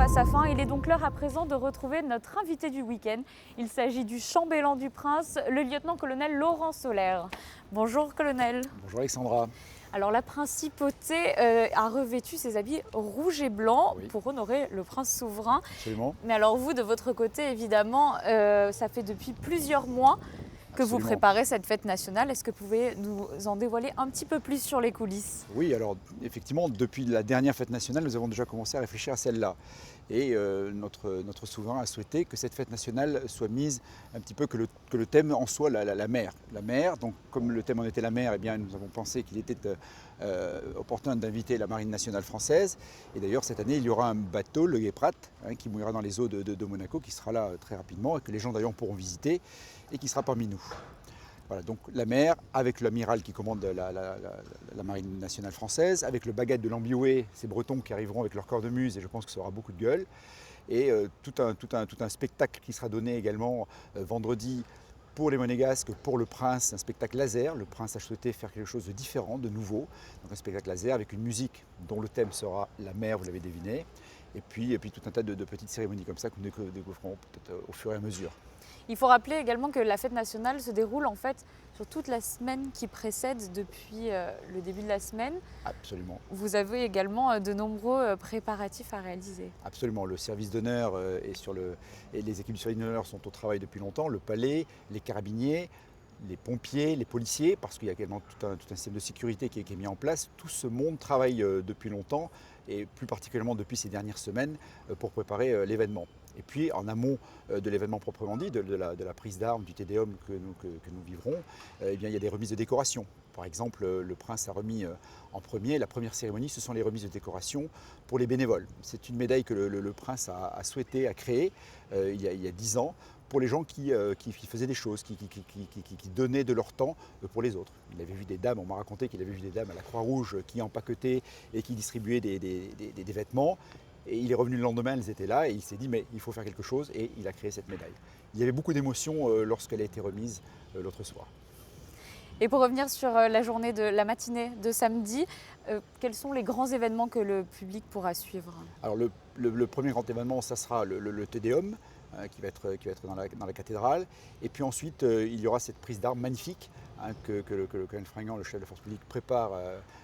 à sa fin. Il est donc l'heure à présent de retrouver notre invité du week-end. Il s'agit du chambellan du prince, le lieutenant-colonel Laurent Solaire. Bonjour colonel. Bonjour Alexandra. Alors la principauté a revêtu ses habits rouge et blanc pour honorer le prince souverain. Absolument. Mais alors vous, de votre côté, évidemment, ça fait depuis plusieurs mois que vous préparez cette fête nationale. Est-ce que vous pouvez nous en dévoiler un petit peu plus sur les coulisses? Oui, alors effectivement, depuis la dernière fête nationale, nous avons déjà commencé à réfléchir à celle-là. Et notre souverain a souhaité que cette fête nationale soit mise un petit peu, que le thème en soit la mer. La mer, donc comme le thème en était la mer, eh bien, nous avons pensé qu'il était opportun d'inviter la marine nationale française. Et d'ailleurs, cette année, il y aura un bateau, le Guéprat, qui mouillera dans les eaux de Monaco, qui sera là très rapidement et que les gens d'ailleurs pourront visiter et qui sera parmi nous. Voilà, donc la mer, avec l'amiral qui commande la marine nationale française, avec le baguette de l'Ambioué, ces Bretons qui arriveront avec leur cornemuse, et je pense que ça aura beaucoup de gueule, et tout un spectacle qui sera donné également vendredi pour les Monégasques, pour le prince, un spectacle laser. Le prince a souhaité faire quelque chose de différent, de nouveau, donc un spectacle laser avec une musique dont le thème sera la mer, vous l'avez deviné, et puis tout un tas de petites cérémonies comme ça que nous découvrirons peut-être au fur et à mesure. Il faut rappeler également que la fête nationale se déroule en fait sur toute la semaine qui précède depuis le début de la semaine. Absolument. Vous avez également de nombreux préparatifs à réaliser. Absolument. Le service d'honneur et les équipes du service d'honneur sont au travail depuis longtemps. Le palais, les carabiniers, les pompiers, les policiers, parce qu'il y a également tout un système de sécurité qui est mis en place. Tout ce monde travaille depuis longtemps et plus particulièrement depuis ces dernières semaines pour préparer l'événement. Et puis en amont de l'événement proprement dit, de la prise d'armes, du Te Deum que nous vivrons, eh bien, il y a des remises de décoration. Par exemple, le prince a remis en premier, la première cérémonie, ce sont les remises de décoration pour les bénévoles. C'est une médaille que le prince a souhaité, a créée il y a 10 ans, pour les gens qui faisaient des choses, qui donnaient de leur temps pour les autres. Il avait vu des dames, on m'a raconté qu'il avait vu des dames à la Croix-Rouge qui empaquetaient et qui distribuaient des vêtements. Et il est revenu le lendemain, elles étaient là, et il s'est dit mais il faut faire quelque chose, et il a créé cette médaille. Il y avait beaucoup d'émotions lorsqu'elle a été remise l'autre soir. Et pour revenir sur la journée de la matinée de samedi, quels sont les grands événements que le public pourra suivre? Alors le premier grand événement, ça sera le Te Deum, qui va être dans la cathédrale. Et puis ensuite, il y aura cette prise d'armes magnifique que le colonel Fringant, le chef de la force publique, prépare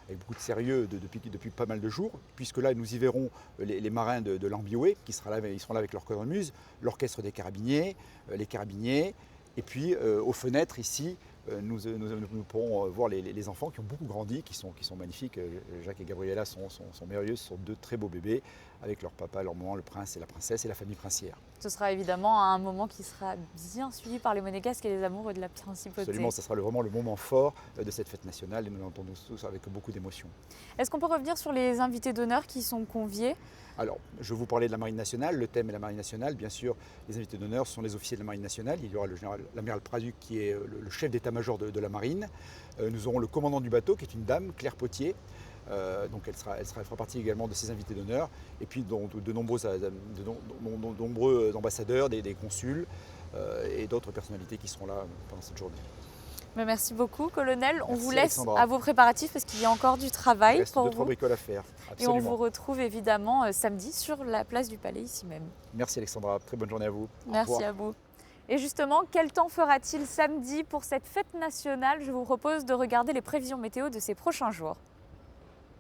avec beaucoup de sérieux depuis pas mal de jours, puisque là, nous y verrons les marins de l'Ambioué, qui seront là avec leur cornemuse, l'orchestre des carabiniers, les carabiniers, et puis aux fenêtres ici, nous pourrons voir les enfants qui ont beaucoup grandi, qui sont magnifiques. Jacques et Gabriella sont merveilleux, ce sont deux très beaux bébés, avec leur papa, leur maman, le prince et la princesse et la famille princière. Ce sera évidemment un moment qui sera bien suivi par les Monégasques et les amoureux de la principauté. Absolument, ce sera vraiment le moment fort de cette fête nationale, et nous l'entendons tous avec beaucoup d'émotion. Est-ce qu'on peut revenir sur les invités d'honneur qui sont conviés? Alors, je vous parlais de la Marine nationale, le thème est la Marine nationale. Bien sûr, les invités d'honneur sont les officiers de la Marine nationale. Il y aura l'amiral Praduc qui est le chef d'état-major de la Marine. Nous aurons le commandant du bateau qui est une dame, Claire Potier. Donc elle fera partie également de ces invités d'honneur. Et puis de nombreux ambassadeurs, des consuls et d'autres personnalités qui seront là pendant cette journée. Mais merci beaucoup, colonel. Merci, on vous laisse Alexandra. à vos préparatifs parce qu'il y a encore du travail. Il reste pour 2-3 vous. bricoles à faire. Et on vous retrouve évidemment samedi sur la place du Palais, ici même. Merci Alexandra, très bonne journée à vous. Merci à vous. Et justement, quel temps fera-t-il samedi pour cette fête nationale? Je vous propose de regarder les prévisions météo de ces prochains jours.